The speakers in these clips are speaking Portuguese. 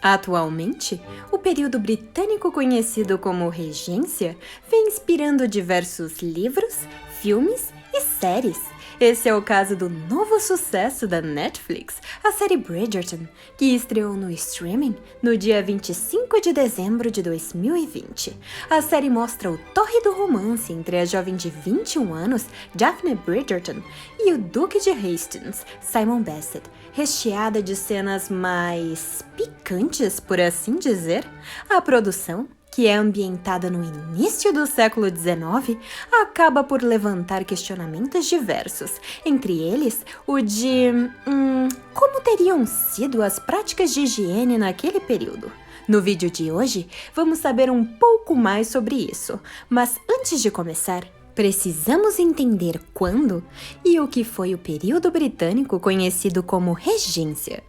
Atualmente, o período britânico conhecido como Regência vem inspirando diversos livros, filmes e séries. Esse é o caso do novo sucesso da Netflix, a série Bridgerton, que estreou no streaming no dia 25 de dezembro de 2020. A série mostra o tórrido romance entre a jovem de 21 anos, Daphne Bridgerton, e o Duque de Hastings, Simon Basset, recheada de cenas mais picantes, por assim dizer. A produção, que é ambientada no início do século XIX, acaba por levantar questionamentos diversos, entre eles o de como teriam sido as práticas de higiene naquele período. No vídeo de hoje, vamos saber um pouco mais sobre isso, mas antes de começar, precisamos entender quando e o que foi o período britânico conhecido como Regência.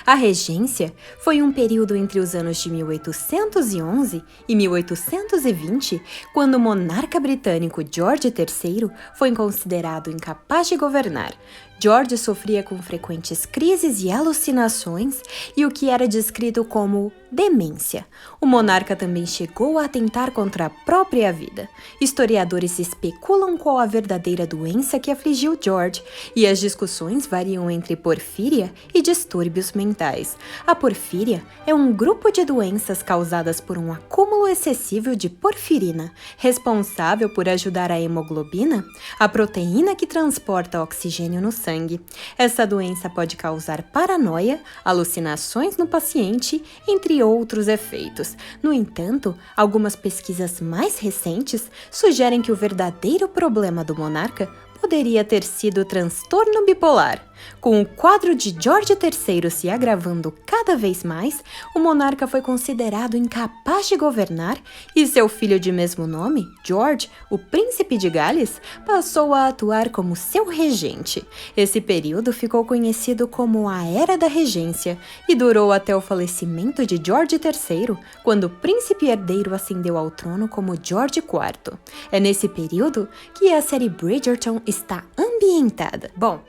A Regência foi um período entre os anos de 1811 e 1820, quando o monarca britânico George III foi considerado incapaz de governar. George sofria com frequentes crises e alucinações e o que era descrito como demência. O monarca também chegou a atentar contra a própria vida. Historiadores especulam qual a verdadeira doença que afligiu George, e as discussões variam entre porfíria e distúrbios mentais. A porfíria é um grupo de doenças causadas por um acúmulo excessivo de porfirina, responsável por ajudar a hemoglobina, a proteína que transporta oxigênio no sangue. Essa doença pode causar paranoia, alucinações no paciente, entre outros efeitos. No entanto, algumas pesquisas mais recentes sugerem que o verdadeiro problema do monarca poderia ter sido o transtorno bipolar. Com o quadro de George III se agravando cada vez mais, o monarca foi considerado incapaz de governar e seu filho de mesmo nome, George, o príncipe de Gales, passou a atuar como seu regente. Esse período ficou conhecido como a Era da Regência e durou até o falecimento de George III, quando o príncipe herdeiro ascendeu ao trono como George IV. É nesse período que a série Bridgerton está ambientada. Bom,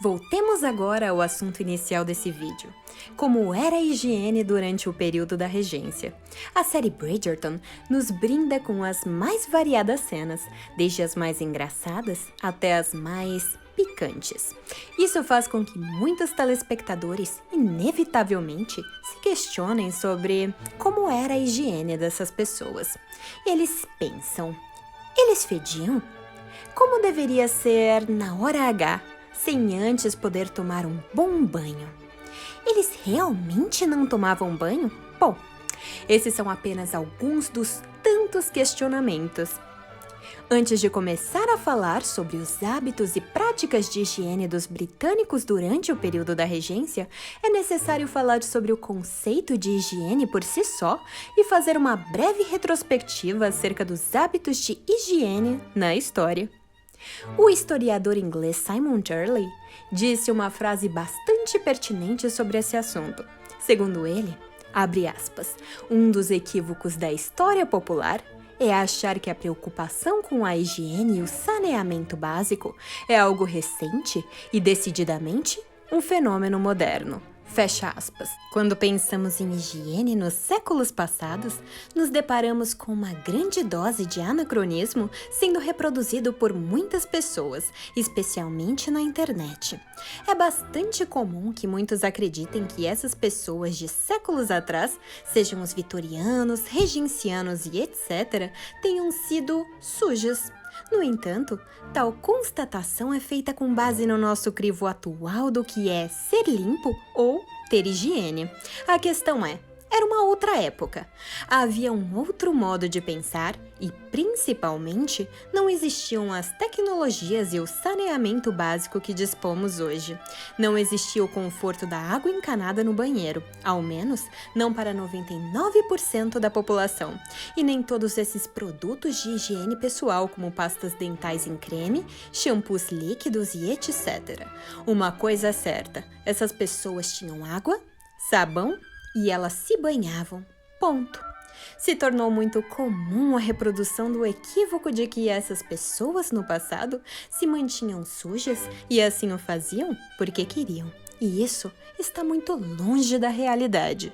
voltemos agora ao assunto inicial desse vídeo. Como era a higiene durante o período da regência? A série Bridgerton nos brinda com as mais variadas cenas, desde as mais engraçadas até as mais picantes. Isso faz com que muitos telespectadores, inevitavelmente, se questionem sobre como era a higiene dessas pessoas. Eles pensam: eles fediam? Como deveria ser na hora H, sem antes poder tomar um bom banho? Eles realmente não tomavam banho? Bom, esses são apenas alguns dos tantos questionamentos. Antes de começar a falar sobre os hábitos e práticas de higiene dos britânicos durante o período da regência, é necessário falar sobre o conceito de higiene por si só e fazer uma breve retrospectiva acerca dos hábitos de higiene na história. O historiador inglês Simon Turley disse uma frase bastante pertinente sobre esse assunto. Segundo ele, abre aspas, um dos equívocos da história popular é achar que a preocupação com a higiene e o saneamento básico é algo recente e decididamente um fenômeno moderno. Fecha aspas. Quando pensamos em higiene nos séculos passados, nos deparamos com uma grande dose de anacronismo sendo reproduzido por muitas pessoas, especialmente na internet. É bastante comum que muitos acreditem que essas pessoas de séculos atrás, sejam os vitorianos, regencianos e etc., tenham sido sujas. No entanto, tal constatação é feita com base no nosso crivo atual do que é ser limpo ou ter higiene. A questão é, era uma outra época. Havia um outro modo de pensar e, principalmente, não existiam as tecnologias e o saneamento básico que dispomos hoje. Não existia o conforto da água encanada no banheiro, ao menos não para 99% da população. E nem todos esses produtos de higiene pessoal, como pastas dentais em creme, shampoos líquidos e etc. Uma coisa é certa, essas pessoas tinham água, sabão e elas se banhavam. Ponto. Se tornou muito comum a reprodução do equívoco de que essas pessoas no passado se mantinham sujas e assim o faziam porque queriam. E isso está muito longe da realidade.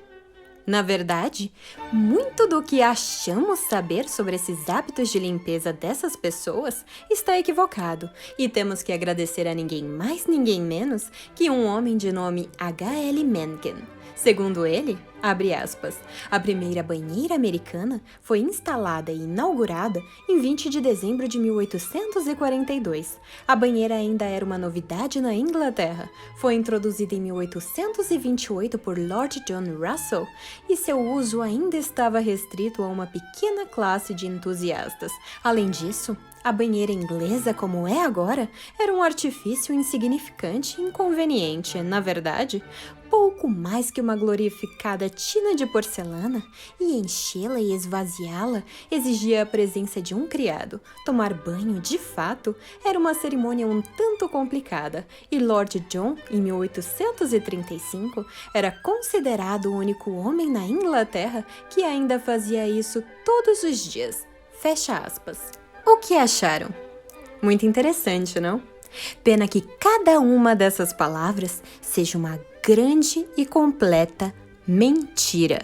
Na verdade, muito do que achamos saber sobre esses hábitos de limpeza dessas pessoas está equivocado, e temos que agradecer a ninguém mais, ninguém menos que um homem de nome H.L. Mencken. Segundo ele, abre aspas, a primeira banheira americana foi instalada e inaugurada em 20 de dezembro de 1842. A banheira ainda era uma novidade na Inglaterra. Foi introduzida em 1828 por Lord John Russell e seu uso ainda estava restrito a uma pequena classe de entusiastas. Além disso, a banheira inglesa, como é agora, era um artifício insignificante e inconveniente. Na verdade, pouco mais que uma glorificada tina de porcelana, e enchê-la e esvaziá-la exigia a presença de um criado. Tomar banho, de fato, era uma cerimônia um tanto complicada, e Lord John, em 1835, era considerado o único homem na Inglaterra que ainda fazia isso todos os dias. Fecha aspas. O que acharam? Muito interessante, não? Pena que cada uma dessas palavras seja uma grande e completa mentira.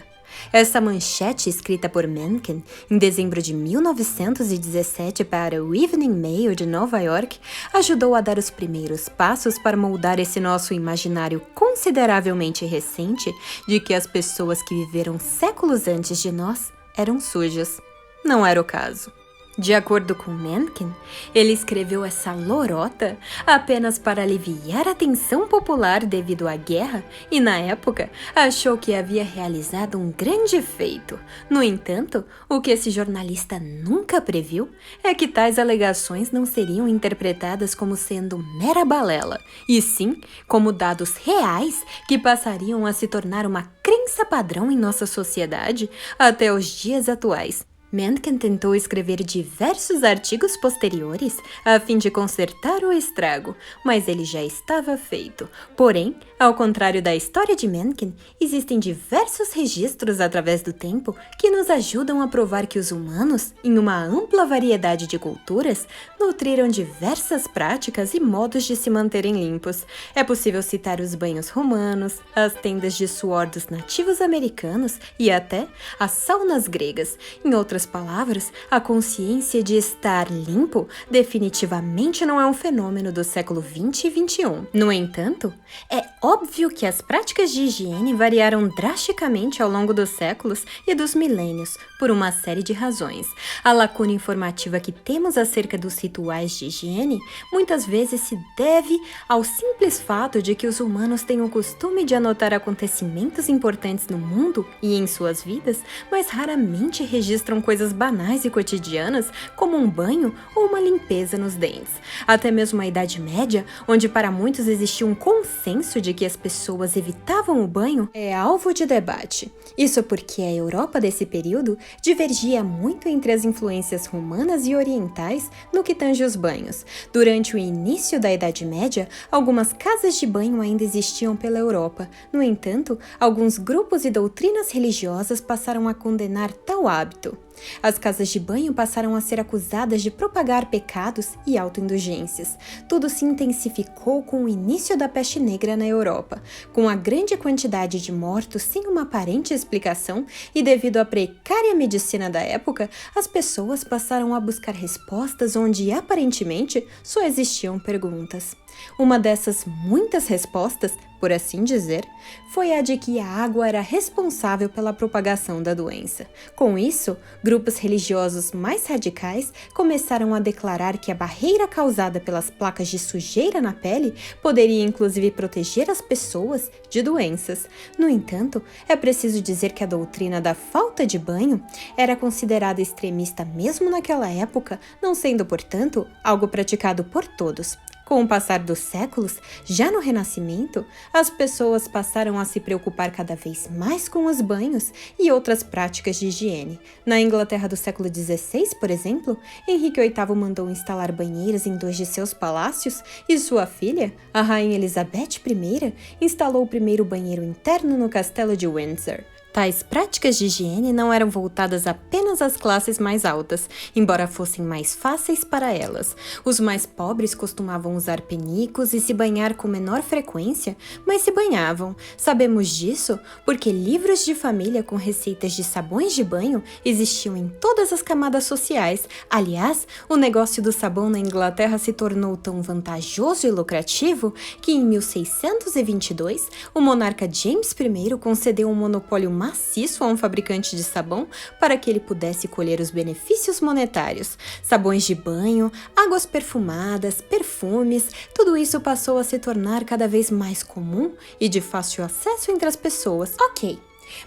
Essa manchete, escrita por Mencken em dezembro de 1917 para o Evening Mail de Nova York, ajudou a dar os primeiros passos para moldar esse nosso imaginário consideravelmente recente de que as pessoas que viveram séculos antes de nós eram sujas. Não era o caso. De acordo com Mencken, ele escreveu essa lorota apenas para aliviar a tensão popular devido à guerra e, na época, achou que havia realizado um grande feito. No entanto, o que esse jornalista nunca previu é que tais alegações não seriam interpretadas como sendo mera balela, e sim como dados reais que passariam a se tornar uma crença padrão em nossa sociedade até os dias atuais. Mencken tentou escrever diversos artigos posteriores a fim de consertar o estrago, mas ele já estava feito. Porém, ao contrário da história de Mencken, existem diversos registros através do tempo que nos ajudam a provar que os humanos, em uma ampla variedade de culturas, nutriram diversas práticas e modos de se manterem limpos. É possível citar os banhos romanos, as tendas de suor dos nativos americanos e até as saunas gregas. Em outras palavras, a consciência de estar limpo definitivamente não é um fenômeno do século 20 e 21. No entanto, é óbvio que as práticas de higiene variaram drasticamente ao longo dos séculos e dos milênios, por uma série de razões. A lacuna informativa que temos acerca dos rituais de higiene muitas vezes se deve ao simples fato de que os humanos têm o costume de anotar acontecimentos importantes no mundo e em suas vidas, mas raramente registram coisas banais e cotidianas como um banho ou uma limpeza nos dentes. Até mesmo a Idade Média, onde para muitos existia um consenso de que as pessoas evitavam o banho, é alvo de debate. Isso porque a Europa desse período divergia muito entre as influências romanas e orientais no que tange os banhos. Durante o início da Idade Média, algumas casas de banho ainda existiam pela Europa. No entanto, alguns grupos e doutrinas religiosas passaram a condenar tal hábito. As casas de banho passaram a ser acusadas de propagar pecados e autoindulgências. Tudo se intensificou com o início da peste negra na Europa. Com a grande quantidade de mortos sem uma aparente explicação e devido à precária medicina da época, as pessoas passaram a buscar respostas onde aparentemente só existiam perguntas. Uma dessas muitas respostas, por assim dizer, foi a de que a água era responsável pela propagação da doença. Com isso, grupos religiosos mais radicais começaram a declarar que a barreira causada pelas placas de sujeira na pele poderia inclusive proteger as pessoas de doenças. No entanto, é preciso dizer que a doutrina da falta de banho era considerada extremista mesmo naquela época, não sendo, portanto, algo praticado por todos. Com o passar dos séculos, já no Renascimento, as pessoas passaram a se preocupar cada vez mais com os banhos e outras práticas de higiene. Na Inglaterra do século XVI, por exemplo, Henrique VIII mandou instalar banheiras em 2 de seus palácios e sua filha, a Rainha Elizabeth I, instalou o primeiro banheiro interno no Castelo de Windsor. Tais práticas de higiene não eram voltadas apenas às classes mais altas, embora fossem mais fáceis para elas. Os mais pobres costumavam usar penicos e se banhar com menor frequência, mas se banhavam. Sabemos disso porque livros de família com receitas de sabões de banho existiam em todas as camadas sociais. Aliás, o negócio do sabão na Inglaterra se tornou tão vantajoso e lucrativo que em 1622 o monarca James I concedeu um monopólio maciço a um fabricante de sabão para que ele pudesse colher os benefícios monetários. Sabões de banho, águas perfumadas, perfumes, tudo isso passou a se tornar cada vez mais comum e de fácil acesso entre as pessoas. Ok.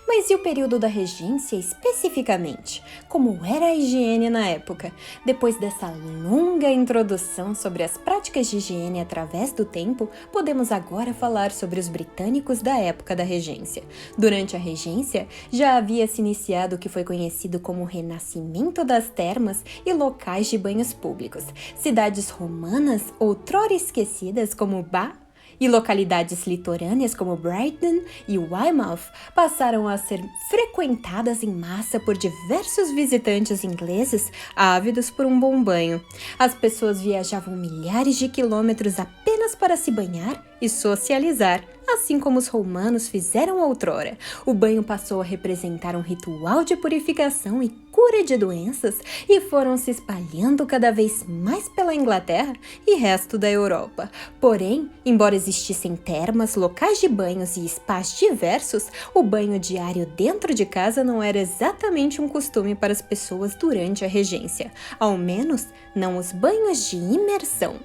Mas e o período da regência especificamente? Como era a higiene na época? Depois dessa longa introdução sobre as práticas de higiene através do tempo, podemos agora falar sobre os britânicos da época da regência. Durante a regência, já havia se iniciado o que foi conhecido como o renascimento das termas e locais de banhos públicos. Cidades romanas, outrora esquecidas como Bath, e localidades litorâneas como Brighton e Weymouth passaram a ser frequentadas em massa por diversos visitantes ingleses ávidos por um bom banho. As pessoas viajavam milhares de quilômetros apenas para se banhar e socializar, assim como os romanos fizeram outrora. O banho passou a representar um ritual de purificação e cura de doenças e foram se espalhando cada vez mais pela Inglaterra e resto da Europa. Porém, embora existissem termas, locais de banhos e spas diversos, o banho diário dentro de casa não era exatamente um costume para as pessoas durante a regência, ao menos não os banhos de imersão.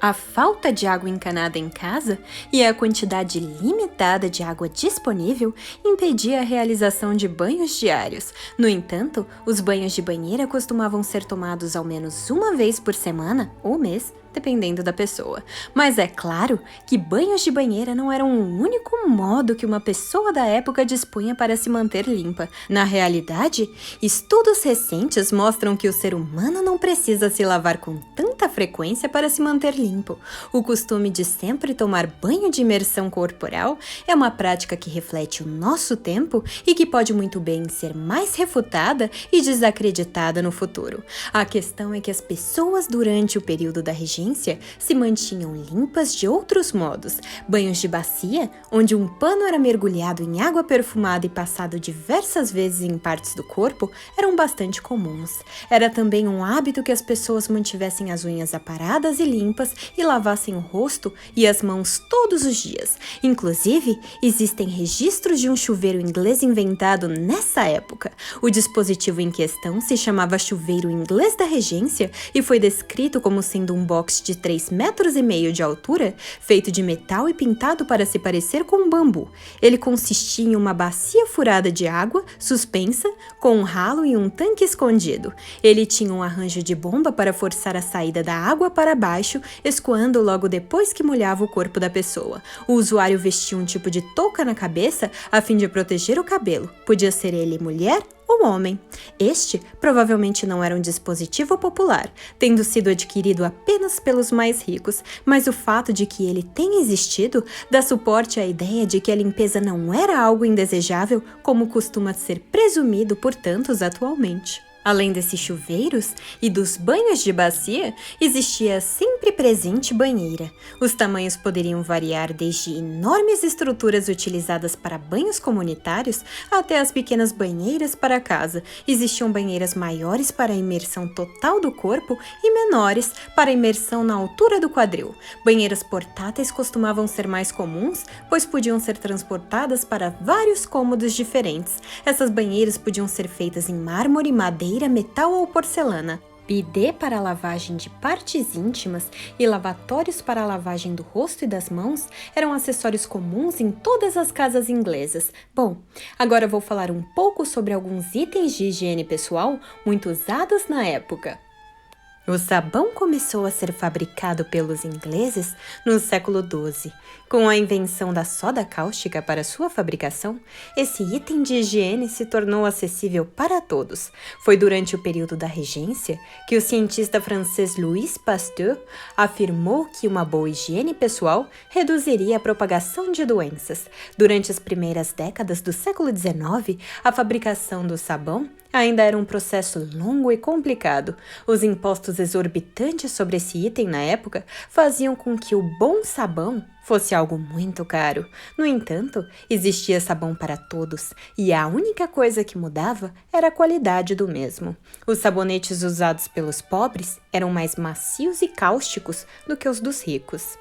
A falta de água encanada em casa e a quantidade limitada de água disponível impedia a realização de banhos diários. No entanto, os banhos de banheira costumavam ser tomados ao menos uma vez por semana ou mês, dependendo da pessoa. Mas é claro que banhos de banheira não eram o único modo que uma pessoa da época dispunha para se manter limpa. Na realidade, estudos recentes mostram que o ser humano não precisa se lavar com tanta frequência para se manter limpo. O costume de sempre tomar banho de imersão corporal é uma prática que reflete o nosso tempo e que pode muito bem ser mais refutada e desacreditada no futuro. A questão é que as pessoas durante o período da regência se mantinham limpas de outros modos. Banhos de bacia, onde um pano era mergulhado em água perfumada e passado diversas vezes em partes do corpo, eram bastante comuns. Era também um hábito que as pessoas mantivessem as unhas aparadas e limpas e lavassem o rosto e as mãos todos os dias. Inclusive, existem registros de um chuveiro inglês inventado nessa época. O dispositivo em questão se chamava chuveiro inglês da regência e foi descrito como sendo um box de 3,5 metros de altura, feito de metal e pintado para se parecer com um bambu. Ele consistia em uma bacia furada de água, suspensa, com um ralo e um tanque escondido. Ele tinha um arranjo de bomba para forçar a saída da água para baixo, escoando logo depois que molhava o corpo da pessoa. O usuário vestia um tipo de touca na cabeça a fim de proteger o cabelo. Podia ser ele mulher ou homem. Este provavelmente não era um dispositivo popular, tendo sido adquirido apenas pelos mais ricos, mas o fato de que ele tenha existido dá suporte à ideia de que a limpeza não era algo indesejável, como costuma ser presumido por tantos atualmente. Além desses chuveiros e dos banhos de bacia, existia sempre presente banheira. Os tamanhos poderiam variar desde enormes estruturas utilizadas para banhos comunitários até as pequenas banheiras para casa. Existiam banheiras maiores para a imersão total do corpo e menores para a imersão na altura do quadril. Banheiras portáteis costumavam ser mais comuns, pois podiam ser transportadas para vários cômodos diferentes. Essas banheiras podiam ser feitas em mármore, madeira, metal ou porcelana. Bidê para a lavagem de partes íntimas e lavatórios para a lavagem do rosto e das mãos eram acessórios comuns em todas as casas inglesas. Bom, agora vou falar um pouco sobre alguns itens de higiene pessoal muito usados na época. O sabão começou a ser fabricado pelos ingleses no século XII. Com a invenção da soda cáustica para sua fabricação, esse item de higiene se tornou acessível para todos. Foi durante o período da regência que o cientista francês Louis Pasteur afirmou que uma boa higiene pessoal reduziria a propagação de doenças. Durante as primeiras décadas do século XIX, a fabricação do sabão ainda era um processo longo e complicado. Os impostos exorbitantes sobre esse item na época faziam com que o bom sabão fosse algo muito caro. No entanto, existia sabão para todos, e a única coisa que mudava era a qualidade do mesmo. Os sabonetes usados pelos pobres eram mais macios e cáusticos do que os dos ricos.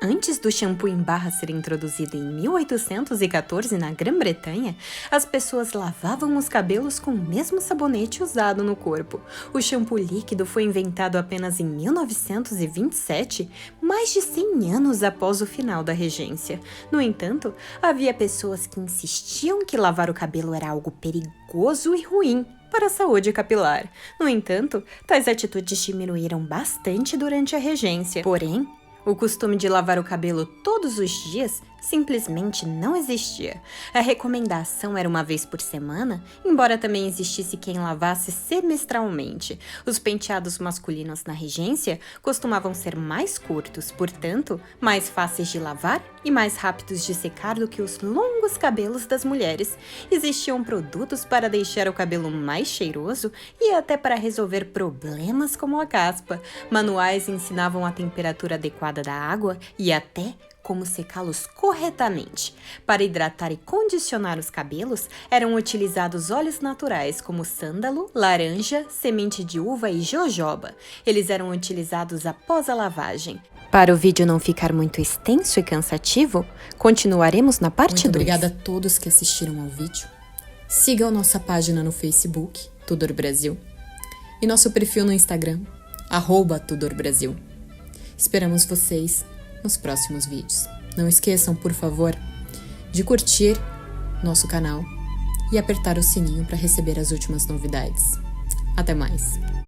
Antes do shampoo em barra ser introduzido em 1814 na Grã-Bretanha, as pessoas lavavam os cabelos com o mesmo sabonete usado no corpo. O shampoo líquido foi inventado apenas em 1927, mais de 100 anos após o final da regência. No entanto, havia pessoas que insistiam que lavar o cabelo era algo perigoso e ruim para a saúde capilar. No entanto, tais atitudes diminuíram bastante durante a regência. Porém, o costume de lavar o cabelo todos os dias simplesmente não existia. A recomendação era uma vez por semana, embora também existisse quem lavasse semestralmente. Os penteados masculinos na regência costumavam ser mais curtos, portanto, mais fáceis de lavar e mais rápidos de secar do que os longos cabelos das mulheres. Existiam produtos para deixar o cabelo mais cheiroso e até para resolver problemas como a caspa. Manuais ensinavam a temperatura adequada da água e até como secá-los corretamente. Para hidratar e condicionar os cabelos, eram utilizados óleos naturais como sândalo, laranja, semente de uva e jojoba. Eles eram utilizados após a lavagem. Para o vídeo não ficar muito extenso e cansativo, continuaremos na parte 2. Muito obrigada a todos que assistiram ao vídeo. Sigam nossa página no Facebook, Tudor Brasil, e nosso perfil no Instagram, @TudorBrasil. Esperamos vocês nos próximos vídeos. Não esqueçam, por favor, de curtir nosso canal e apertar o sininho para receber as últimas novidades. Até mais!